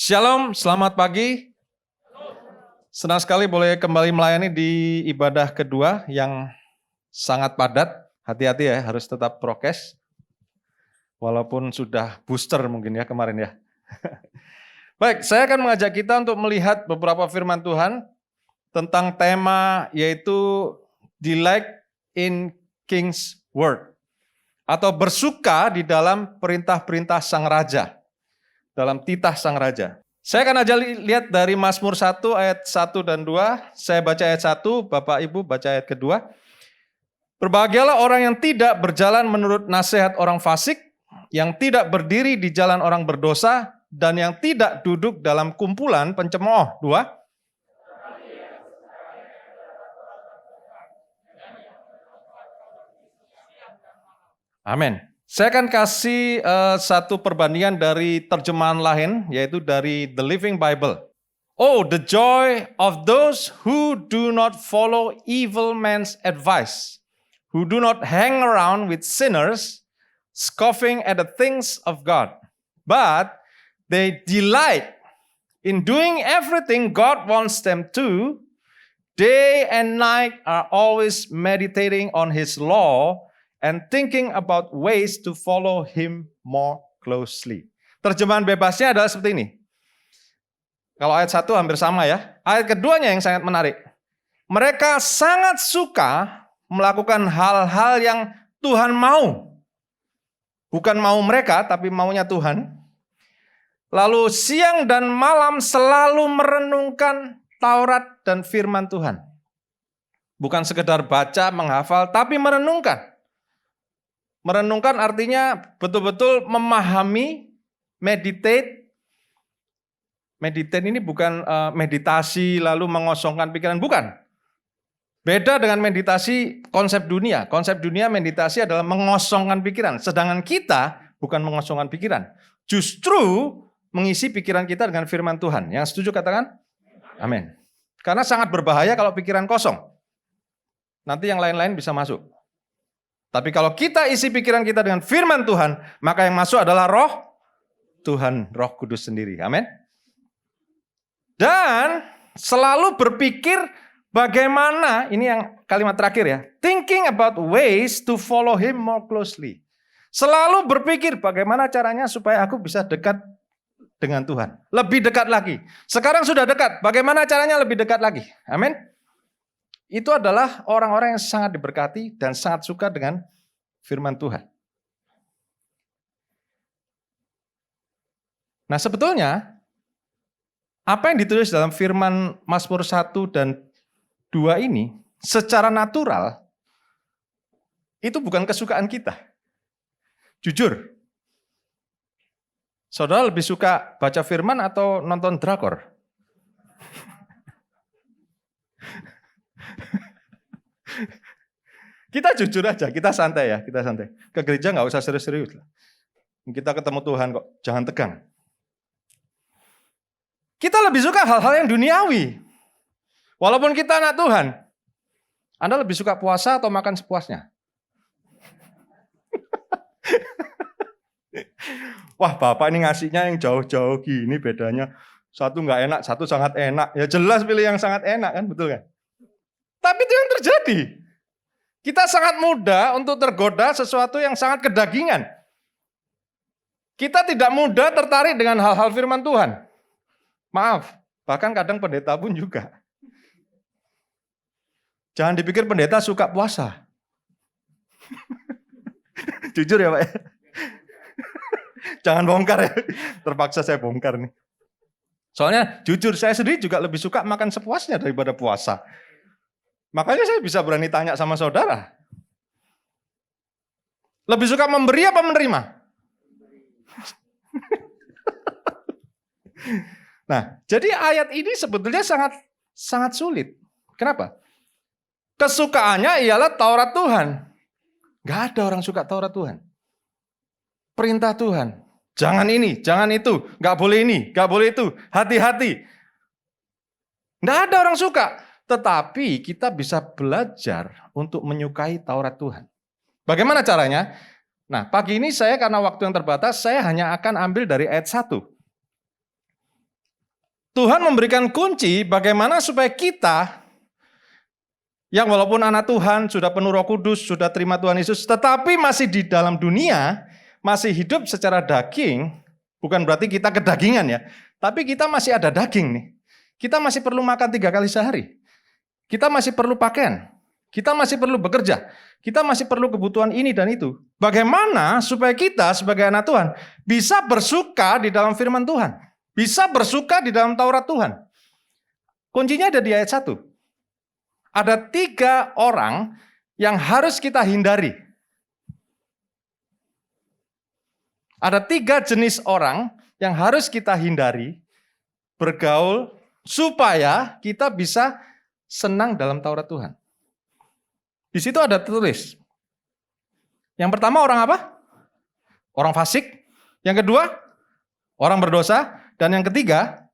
Shalom, selamat pagi. Senang sekali boleh kembali melayani di ibadah kedua yang sangat padat. Hati-hati ya, harus tetap prokes. Walaupun sudah booster mungkin ya kemarin ya. Baik, saya akan mengajak kita untuk melihat beberapa firman Tuhan tentang tema yaitu delight in King's Word. Atau bersuka di dalam perintah-perintah Sang Raja. Dalam titah Sang Raja. Saya akan aja lihat dari Mazmur 1 ayat 1 dan 2. Saya baca ayat 1, Bapak Ibu baca ayat kedua. Berbahagialah orang yang tidak berjalan menurut nasihat orang fasik, yang tidak berdiri di jalan orang berdosa, dan yang tidak duduk dalam kumpulan pencemooh. 2. Amin. Saya akan kasih satu perbandingan dari terjemahan lain, yaitu dari The Living Bible. Oh, the joy of those who do not follow evil men's advice, who do not hang around with sinners, scoffing at the things of God, but they delight in doing everything God wants them to. Day and night are always meditating on His law and thinking about ways to follow Him more closely. Terjemahan bebasnya adalah seperti ini. Kalau ayat 1 hampir sama ya. Ayat keduanya yang sangat menarik. Mereka sangat suka melakukan hal-hal yang Tuhan mau. Bukan mau mereka, tapi maunya Tuhan. Lalu siang dan malam selalu merenungkan Taurat dan firman Tuhan. Bukan sekedar baca, menghafal, tapi merenungkan. Merenungkan artinya betul-betul memahami, meditate. Meditate ini bukan meditasi lalu mengosongkan pikiran, bukan. Beda dengan meditasi konsep dunia. Konsep dunia meditasi adalah mengosongkan pikiran. Sedangkan kita bukan mengosongkan pikiran. Justru mengisi pikiran kita dengan firman Tuhan. Yang setuju katakan? Amin. Karena sangat berbahaya kalau pikiran kosong. Nanti yang lain-lain bisa masuk. Tapi kalau kita isi pikiran kita dengan firman Tuhan, maka yang masuk adalah roh Tuhan, Roh Kudus sendiri. Amin. Dan selalu berpikir bagaimana, ini yang kalimat terakhir ya, thinking about ways to follow Him more closely. Selalu berpikir bagaimana caranya supaya aku bisa dekat dengan Tuhan. Lebih dekat lagi. Sekarang sudah dekat, bagaimana caranya lebih dekat lagi. Amin. Itu adalah orang-orang yang sangat diberkati dan sangat suka dengan firman Tuhan. Nah sebetulnya, apa yang ditulis dalam firman Mazmur 1 dan 2 ini, secara natural, itu bukan kesukaan kita. Jujur. Saudara lebih suka baca firman atau nonton drakor? Kita jujur aja, kita santai ya, kita santai. Ke gereja nggak usah serius-serius. Kita ketemu Tuhan kok, jangan tegang. Kita lebih suka hal-hal yang duniawi. Walaupun kita anak Tuhan. Anda lebih suka puasa atau makan sepuasnya? Wah, Bapak ini ngasihnya yang jauh-jauh gini bedanya. Satu nggak enak, satu sangat enak. Ya jelas pilih yang sangat enak kan, betul kan? Tapi itu yang terjadi. Kita sangat mudah untuk tergoda sesuatu yang sangat kedagingan. Kita tidak mudah tertarik dengan hal-hal firman Tuhan. Maaf, bahkan kadang pendeta pun juga. Jangan dipikir pendeta suka puasa. Jujur ya Pak. Jangan bongkar ya. Terpaksa saya bongkar nih. Soalnya jujur saya sendiri juga lebih suka makan sepuasnya daripada puasa. Makanya saya bisa berani tanya sama saudara. Lebih suka memberi apa menerima? Nah, jadi ayat ini sebetulnya sangat sulit. Kenapa? Kesukaannya ialah Taurat Tuhan. Gak ada orang suka Taurat Tuhan. Perintah Tuhan. Jangan ini, jangan itu. Gak boleh ini, gak boleh itu. Hati-hati. Gak ada orang suka. Tetapi kita bisa belajar untuk menyukai Taurat Tuhan. Bagaimana caranya? Nah, pagi ini saya karena waktu yang terbatas, saya hanya akan ambil dari ayat 1. Tuhan memberikan kunci bagaimana supaya kita yang walaupun anak Tuhan, sudah penuh Roh Kudus, sudah terima Tuhan Yesus, tetapi masih di dalam dunia, masih hidup secara daging, bukan berarti kita kedagingan ya, tapi kita masih ada daging nih. Kita masih perlu makan 3 kali sehari. Kita masih perlu pakaian. Kita masih perlu bekerja. Kita masih perlu kebutuhan ini dan itu. Bagaimana supaya kita sebagai anak Tuhan bisa bersuka di dalam firman Tuhan? Bisa bersuka di dalam Taurat Tuhan. Kuncinya ada di ayat 1. Ada 3 orang yang harus kita hindari. Ada 3 jenis orang yang harus kita hindari bergaul supaya kita bisa senang dalam Taurat Tuhan. Di situ ada tertulis. Yang pertama orang apa? Orang fasik. Yang kedua, orang berdosa. Dan yang ketiga,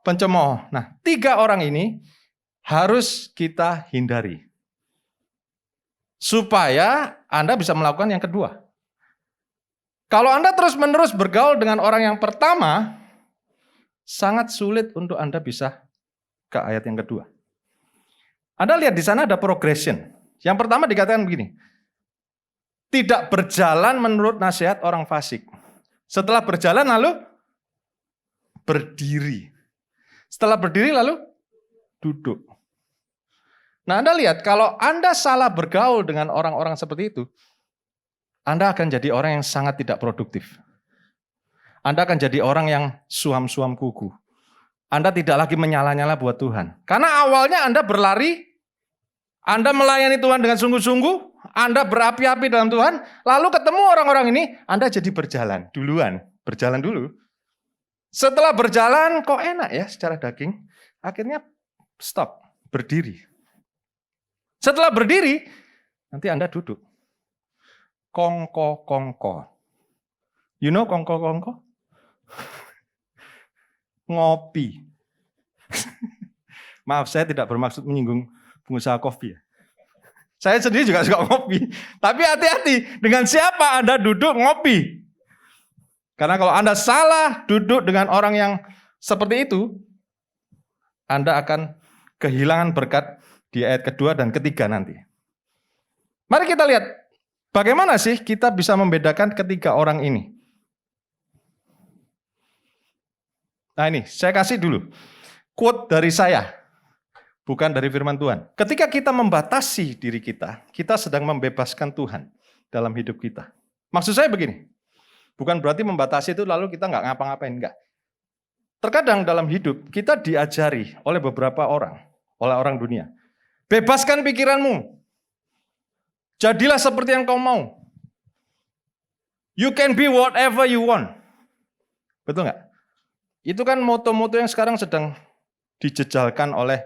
pencemooh. Nah, 3 orang ini harus kita hindari. Supaya Anda bisa melakukan yang kedua. Kalau Anda terus-menerus bergaul dengan orang yang pertama, sangat sulit untuk Anda bisa ke ayat yang kedua. Anda lihat di sana ada progression. Yang pertama dikatakan begini, tidak berjalan menurut nasihat orang fasik. Setelah berjalan lalu berdiri. Setelah berdiri lalu duduk. Nah, Anda lihat kalau Anda salah bergaul dengan orang-orang seperti itu, Anda akan jadi orang yang sangat tidak produktif. Anda akan jadi orang yang suam-suam kuku. Anda tidak lagi menyala-nyala buat Tuhan. Karena awalnya Anda berlari, Anda melayani Tuhan dengan sungguh-sungguh, Anda berapi-api dalam Tuhan, lalu ketemu orang-orang ini, Anda jadi berjalan duluan, berjalan dulu. Setelah berjalan, kok enak ya secara daging, akhirnya stop, berdiri. Setelah berdiri, nanti Anda duduk. Kongko-kongko. You know kongko-kongko? Ngopi. Maaf, saya tidak bermaksud menyinggung pengusaha kopi ya. Saya sendiri juga suka ngopi. Tapi hati-hati, dengan siapa Anda duduk ngopi. Karena kalau Anda salah duduk dengan orang yang seperti itu, Anda akan kehilangan berkat di ayat kedua dan ketiga nanti. Mari kita lihat, bagaimana sih kita bisa membedakan ketiga orang ini. Nah ini, saya kasih dulu quote dari saya, bukan dari firman Tuhan. Ketika kita membatasi diri kita sedang membebaskan Tuhan dalam hidup kita. Maksud saya begini, bukan berarti membatasi itu lalu kita nggak ngapa-ngapain, enggak. Terkadang dalam hidup kita diajari oleh beberapa orang, oleh orang dunia. Bebaskan pikiranmu, jadilah seperti yang kau mau. You can be whatever you want. Betul nggak? Itu kan moto-moto yang sekarang sedang dijejalkan oleh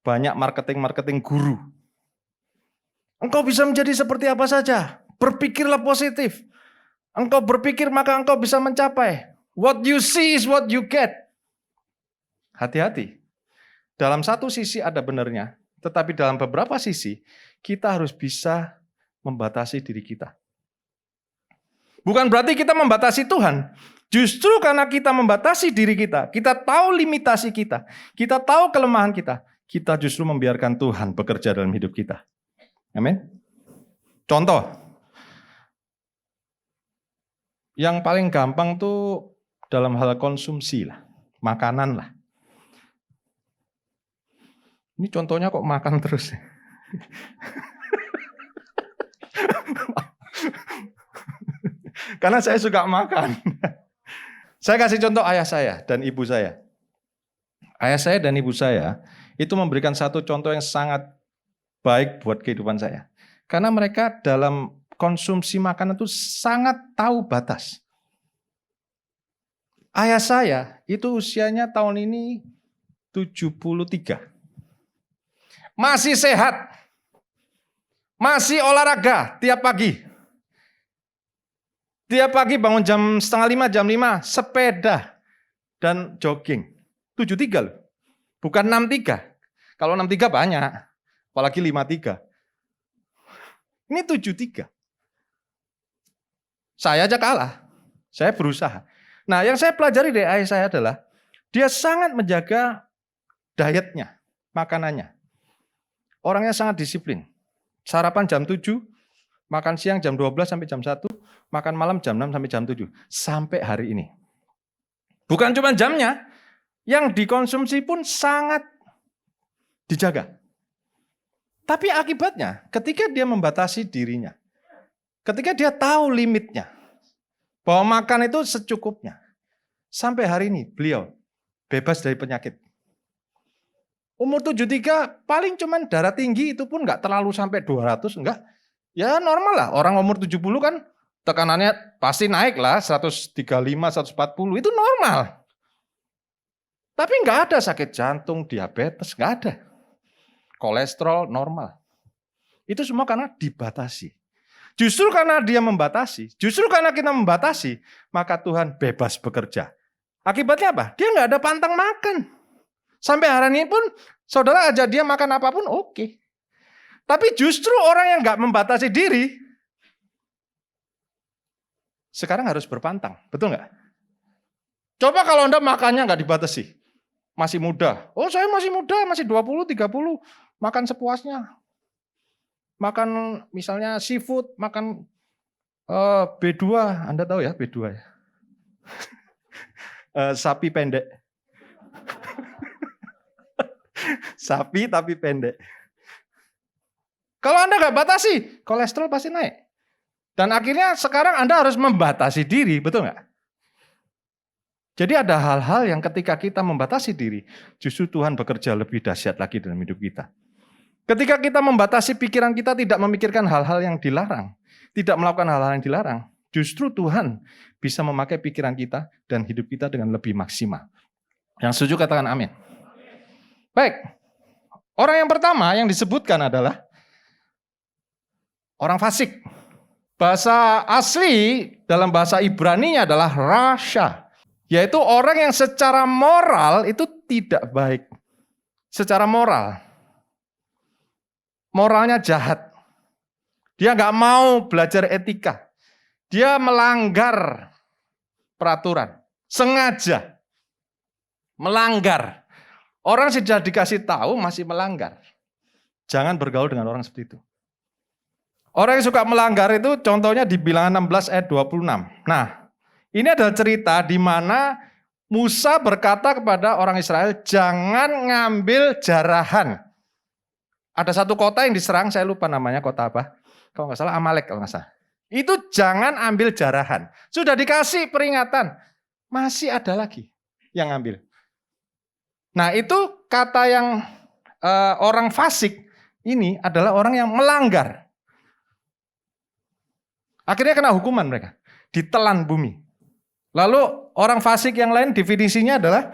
banyak marketing-marketing guru. Engkau bisa menjadi seperti apa saja. Berpikirlah positif. Engkau berpikir maka engkau bisa mencapai. What you see is what you get. Hati-hati. Dalam satu sisi ada benarnya. Tetapi dalam beberapa sisi kita harus bisa membatasi diri kita. Bukan berarti kita membatasi Tuhan. Justru karena kita membatasi diri kita, kita tahu limitasi kita tahu kelemahan kita justru membiarkan Tuhan bekerja dalam hidup kita. Amin. Contoh, yang paling gampang tuh dalam hal konsumsi lah, makanan lah. Ini contohnya kok makan terus. Karena saya suka makan. Saya kasih contoh ayah saya dan ibu saya. Ayah saya dan ibu saya itu memberikan satu contoh yang sangat baik buat kehidupan saya. Karena mereka dalam konsumsi makanan itu sangat tahu batas. Ayah saya itu usianya tahun ini 73. Masih sehat. Masih olahraga tiap pagi. Tiap pagi bangun jam 4:30, jam 5, sepeda dan jogging. 73 loh. Bukan 63. Kalau 63 banyak. Apalagi 53. Ini 73. Saya aja kalah. Saya berusaha. Nah yang saya pelajari dari ayah saya adalah Dia sangat menjaga dietnya, makanannya. Orangnya sangat disiplin. Sarapan jam 7, makan siang jam 12 sampai jam 1, makan malam jam 6 sampai jam 7. Sampai hari ini. Bukan cuma jamnya, yang dikonsumsi pun sangat dijaga. Tapi akibatnya ketika dia membatasi dirinya, ketika dia tahu limitnya, bahwa makan itu secukupnya, sampai hari ini beliau bebas dari penyakit. Umur 73 paling cuman darah tinggi itu pun nggak terlalu sampai 200, enggak. Ya normal lah, orang umur 70 kan tekanannya pasti naik lah, 135, 140, itu normal. Tapi nggak ada sakit jantung, diabetes, nggak ada. Kolesterol normal. Itu semua karena dibatasi. Justru karena dia membatasi, justru karena kita membatasi, maka Tuhan bebas bekerja. Akibatnya apa? Dia nggak ada pantang makan. Sampai hari ini pun, saudara ajak dia makan apapun, oke. Tapi justru orang yang nggak membatasi diri, sekarang harus berpantang, betul nggak? Coba kalau Anda makannya nggak dibatasi, masih muda. Oh saya masih muda, masih 20, 30, makan sepuasnya. Makan misalnya seafood, makan B2, Anda tahu ya B2 ya? Sapi pendek. Sapi tapi pendek. Kalau Anda nggak batasi, kolesterol pasti naik. Dan akhirnya sekarang Anda harus membatasi diri, betul nggak? Jadi ada hal-hal yang ketika kita membatasi diri, justru Tuhan bekerja lebih dahsyat lagi dalam hidup kita. Ketika kita membatasi pikiran kita tidak memikirkan hal-hal yang dilarang, tidak melakukan hal-hal yang dilarang, justru Tuhan bisa memakai pikiran kita dan hidup kita dengan lebih maksimal. Yang setuju katakan amin. Baik, orang yang pertama yang disebutkan adalah orang fasik. Bahasa asli dalam bahasa Ibrani adalah rasha, yaitu orang yang secara moral itu tidak baik. Secara moral, moralnya jahat. Dia nggak mau belajar etika. Dia melanggar peraturan, sengaja melanggar. Orang sudah dikasih tahu masih melanggar. Jangan bergaul dengan orang seperti itu. Orang yang suka melanggar itu contohnya di Bilangan 16 ayat 26. Nah, ini adalah cerita di mana Musa berkata kepada orang Israel, jangan ngambil jarahan. Ada satu kota yang diserang, saya lupa namanya kota apa. Kalau nggak salah Amalek kalau nggak salah. Itu jangan ambil jarahan. Sudah dikasih peringatan, masih ada lagi yang ngambil. Nah itu kata yang orang fasik ini adalah orang yang melanggar. Akhirnya kena hukuman mereka, ditelan bumi. Lalu orang fasik yang lain definisinya adalah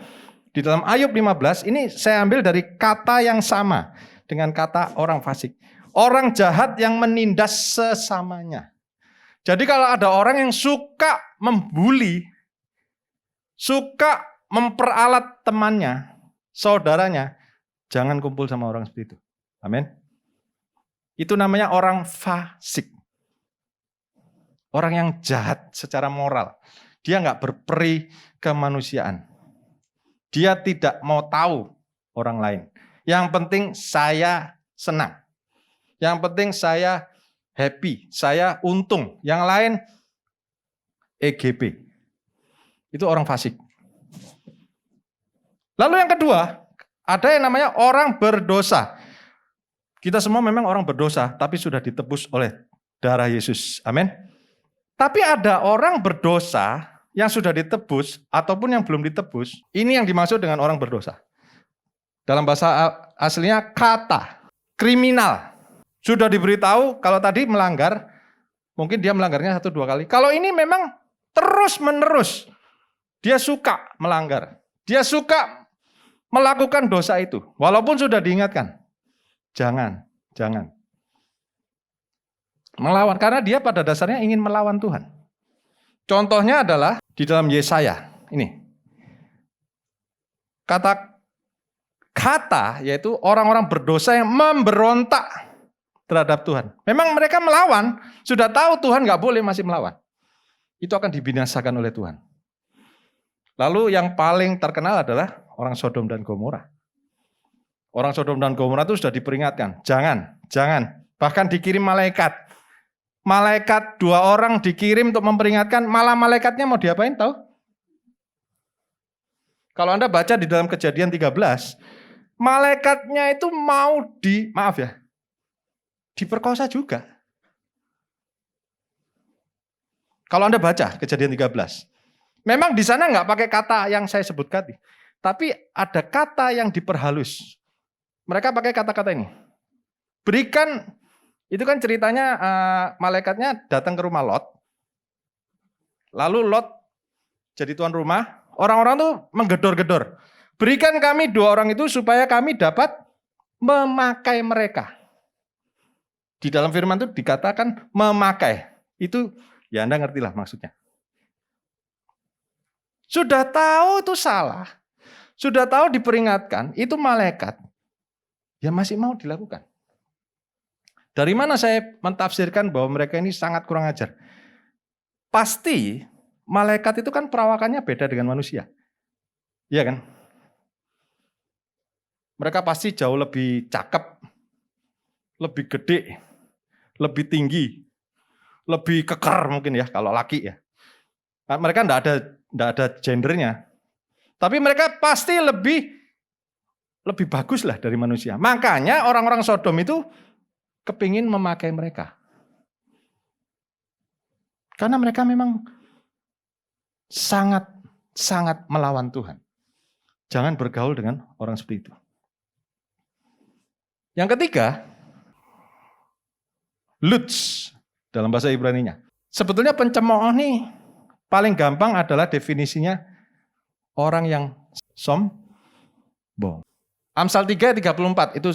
di dalam Ayub 15, ini saya ambil dari kata yang sama dengan kata orang fasik. Orang jahat yang menindas sesamanya. Jadi kalau ada orang yang suka membuli, suka memperalat temannya, saudaranya, jangan kumpul sama orang seperti itu. Amin. Itu namanya orang fasik. Orang yang jahat secara moral. Dia nggak berperi kemanusiaan. Dia tidak mau tahu orang lain. Yang penting saya senang. Yang penting saya happy, saya untung. Yang lain EGP. Itu orang fasik. Lalu yang kedua, ada yang namanya orang berdosa. Kita semua memang orang berdosa, tapi sudah ditebus oleh darah Yesus. Amin. Tapi ada orang berdosa yang sudah ditebus ataupun yang belum ditebus. Ini yang dimaksud dengan orang berdosa. Dalam bahasa aslinya kata, kriminal. Sudah diberitahu kalau tadi melanggar, mungkin dia melanggarnya 1-2 kali. Kalau ini memang terus menerus, dia suka melanggar. Dia suka melakukan dosa itu, walaupun sudah diingatkan. Jangan. Melawan, karena dia pada dasarnya ingin melawan Tuhan. Contohnya adalah di dalam Yesaya. Ini. Kata yaitu orang-orang berdosa yang memberontak terhadap Tuhan. Memang mereka melawan, sudah tahu Tuhan nggak boleh masih melawan. Itu akan dibinasakan oleh Tuhan. Lalu yang paling terkenal adalah orang Sodom dan Gomora. Orang Sodom dan Gomora itu sudah diperingatkan, jangan. Bahkan dikirim malaikat. Malaikat 2 orang dikirim untuk memperingatkan, malah malaikatnya mau diapain tahu? Kalau Anda baca di dalam Kejadian 13, malaikatnya itu mau diperkosa juga. Kalau Anda baca Kejadian 13, memang di sana nggak pakai kata yang saya sebutkan, tapi ada kata yang diperhalus. Mereka pakai kata-kata ini. Berikan, itu kan ceritanya malaikatnya datang ke rumah Lot. Lalu Lot jadi tuan rumah, orang-orang tuh menggedor-gedor. Berikan kami 2 orang itu supaya kami dapat memakai mereka. Di dalam firman itu dikatakan memakai. Itu ya Anda ngertilah maksudnya. Sudah tahu itu salah. Sudah tahu diperingatkan, itu malaikat. Ya masih mau dilakukan. Dari mana saya mentafsirkan bahwa mereka ini sangat kurang ajar? Pasti malaikat itu kan perawakannya beda dengan manusia. Iya kan? Mereka pasti jauh lebih cakep, lebih gede, lebih tinggi, lebih keker mungkin ya kalau laki ya. Nah, mereka enggak ada gendernya. Tapi mereka pasti lebih bagus lah dari manusia. Makanya orang-orang Sodom itu kepingin memakai mereka. Karena mereka memang sangat melawan Tuhan. Jangan bergaul dengan orang seperti itu. Yang ketiga, Lutz dalam bahasa Ibrani-nya. Sebetulnya pencemooh nih paling gampang adalah definisinya orang yang sombong. Amsal 3:34 itu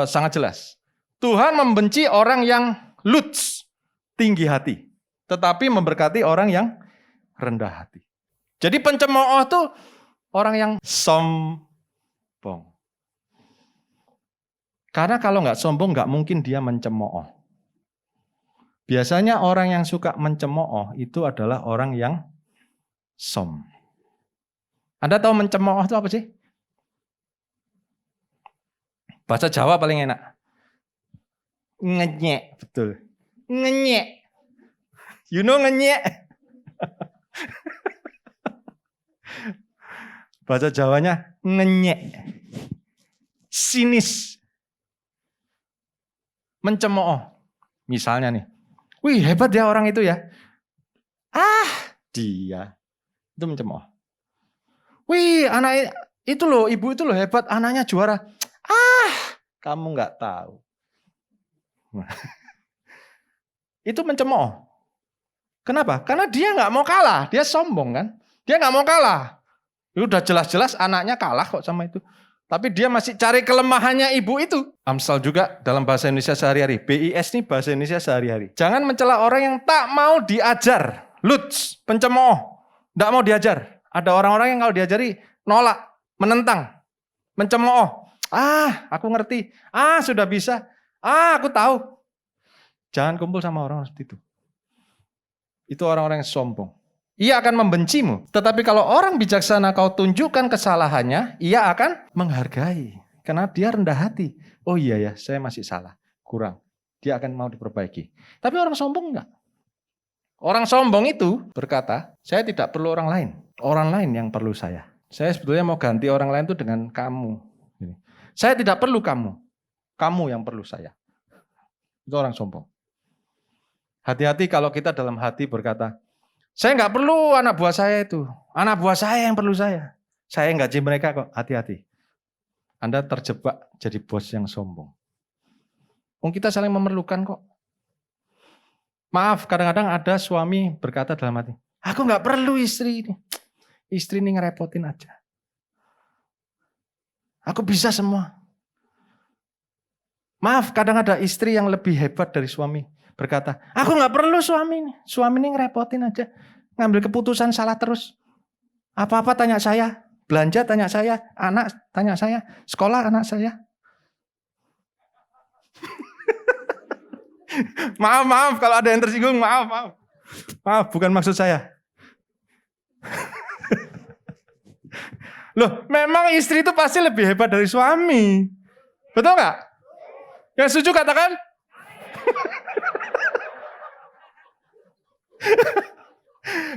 sangat jelas. Tuhan membenci orang yang Lutz, tinggi hati, tetapi memberkati orang yang rendah hati. Jadi pencemooh itu orang yang sombong. Karena kalau nggak sombong nggak mungkin dia mencemooh. Biasanya orang yang suka mencemooh itu adalah orang yang Anda tahu mencemooh itu apa sih? Bahasa Jawa paling enak. Ngenyek, betul. Ngenyek. You know ngenyek? Bahasa Jawanya ngenyek. Sinis. Mencemooh. Misalnya nih. Wih, hebat ya orang itu ya. Dia. Itu mencemooh. Wih, anak itu loh, ibu itu loh hebat, anaknya juara. Kamu nggak tahu. Itu mencemooh. Kenapa? Karena dia nggak mau kalah, dia sombong kan. Dia nggak mau kalah. Itu udah jelas-jelas anaknya kalah kok sama itu. Tapi dia masih cari kelemahannya ibu itu. Amsal juga dalam bahasa Indonesia sehari-hari. BIS ini bahasa Indonesia sehari-hari. Jangan mencela orang yang tak mau diajar. Lutz, pencemooh. Tidak mau diajar. Ada orang-orang yang kalau diajari nolak, menentang, mencemooh. Aku ngerti. Sudah bisa. Aku tahu. Jangan kumpul sama orang seperti itu. Itu orang-orang yang sombong. Ia akan membencimu. Tetapi kalau orang bijaksana kau tunjukkan kesalahannya, ia akan menghargai. Karena dia rendah hati. Oh iya ya, saya masih salah. Kurang. Dia akan mau diperbaiki. Tapi orang sombong enggak. Orang sombong itu berkata, saya tidak perlu orang lain. Orang lain yang perlu saya. Saya sebetulnya mau ganti orang lain itu dengan kamu. Saya tidak perlu kamu. Kamu yang perlu saya. Itu orang sombong. Hati-hati kalau kita dalam hati berkata, saya nggak perlu anak buah saya itu. Anak buah saya yang perlu saya. Saya yang gaji mereka kok. Hati-hati. Anda terjebak jadi bos yang sombong. Kita saling memerlukan kok. Maaf, kadang-kadang ada suami berkata dalam hati, aku nggak perlu istri ini. Istri ini ngerepotin aja. Aku bisa semua. Maaf, kadang ada istri yang lebih hebat dari suami. Berkata, aku nggak perlu suami ini. Suami ini ngerepotin aja. Ngambil keputusan salah terus. Apa-apa tanya saya. Belanja tanya saya. Anak tanya saya. Sekolah anak saya. Maaf kalau ada yang tersinggung. Maaf, bukan maksud saya. Loh, memang istri itu pasti lebih hebat dari suami. Betul nggak? Yang setuju katakan?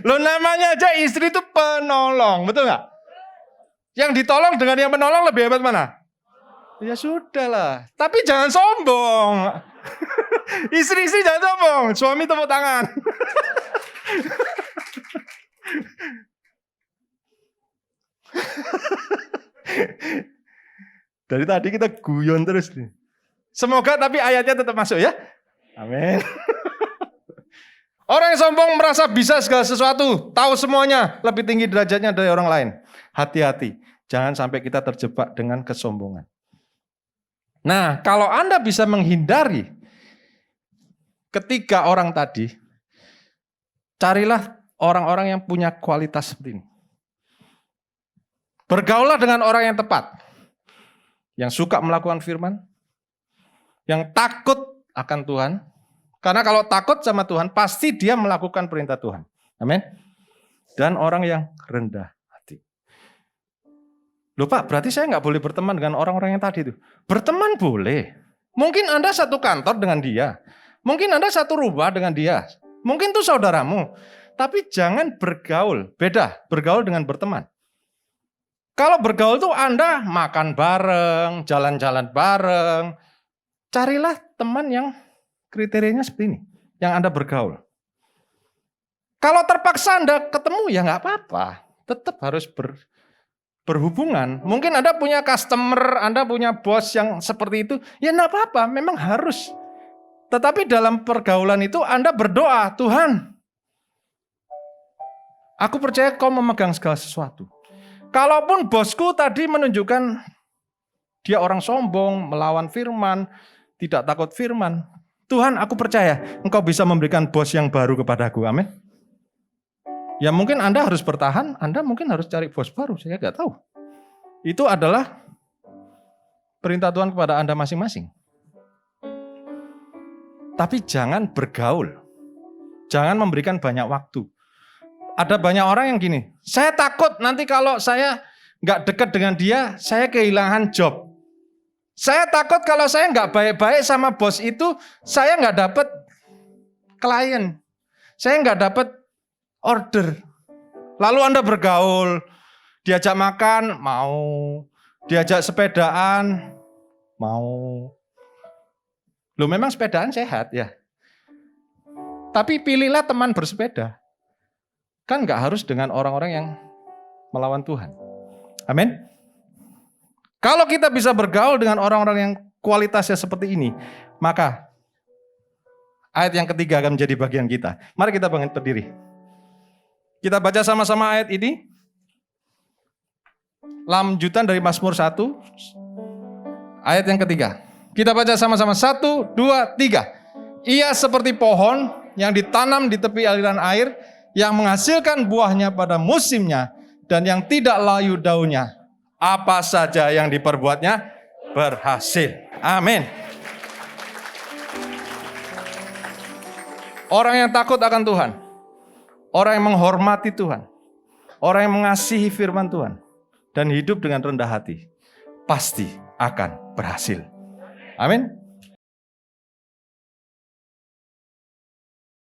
Loh, namanya aja istri itu penolong, betul nggak? Yang ditolong dengan yang menolong lebih hebat mana? Ya sudah lah, tapi jangan sombong. Istri-istri jangan sombong, suami tepuk tangan. Dari tadi kita guyon terus nih. Semoga tapi ayatnya tetap masuk ya. Amin. Orang yang sombong merasa bisa segala sesuatu, tahu semuanya, lebih tinggi derajatnya dari orang lain. Hati-hati, jangan sampai kita terjebak dengan kesombongan. Nah, kalau Anda bisa menghindari ketiga orang tadi, carilah orang-orang yang punya kualitas seperti ini. Bergaullah dengan orang yang tepat, yang suka melakukan firman, yang takut akan Tuhan. Karena kalau takut sama Tuhan, pasti dia melakukan perintah Tuhan. Amin. Dan orang yang rendah hati. Loh Pak, berarti saya nggak boleh berteman dengan orang-orang yang tadi itu. Berteman boleh. Mungkin Anda satu kantor dengan dia. Mungkin Anda satu rumah dengan dia. Mungkin itu saudaramu. Tapi jangan bergaul. Beda, bergaul dengan berteman. Kalau bergaul tuh Anda makan bareng, jalan-jalan bareng. Carilah teman yang kriterianya seperti ini, yang Anda bergaul. Kalau terpaksa Anda ketemu, ya nggak apa-apa. Tetap harus berhubungan. Mungkin Anda punya customer, Anda punya bos yang seperti itu, ya nggak apa-apa, memang harus. Tetapi dalam pergaulan itu Anda berdoa, Tuhan, aku percaya Kau memegang segala sesuatu. Kalaupun bosku tadi menunjukkan dia orang sombong, melawan firman, tidak takut firman, Tuhan, aku percaya Engkau bisa memberikan bos yang baru kepadaku. Amin. Ya mungkin Anda harus bertahan, Anda mungkin harus cari bos baru, saya nggak tahu. Itu adalah perintah Tuhan kepada Anda masing-masing. Tapi jangan bergaul. Jangan memberikan banyak waktu. Ada banyak orang yang gini, saya takut nanti kalau saya nggak dekat dengan dia, saya kehilangan job. Saya takut kalau saya nggak baik-baik sama bos itu, saya nggak dapat klien. Saya nggak dapat order. Lalu Anda bergaul, diajak makan, mau. Diajak sepedaan, mau. Loh memang sepedaan sehat ya. Tapi pilihlah teman bersepeda. Kan nggak harus dengan orang-orang yang melawan Tuhan. Amin. Kalau kita bisa bergaul dengan orang-orang yang kualitasnya seperti ini, maka ayat yang ketiga akan menjadi bagian kita. Mari kita bangkit berdiri. Kita baca sama-sama ayat ini. Lanjutan dari Mazmur 1, ayat yang ketiga. Kita baca sama-sama, 1, 2, 3. Ia seperti pohon yang ditanam di tepi aliran air, yang menghasilkan buahnya pada musimnya, dan yang tidak layu daunnya. Apa saja yang diperbuatnya berhasil. Amin. Orang yang takut akan Tuhan, orang yang menghormati Tuhan, orang yang mengasihi firman Tuhan, dan hidup dengan rendah hati, pasti akan berhasil. Amin.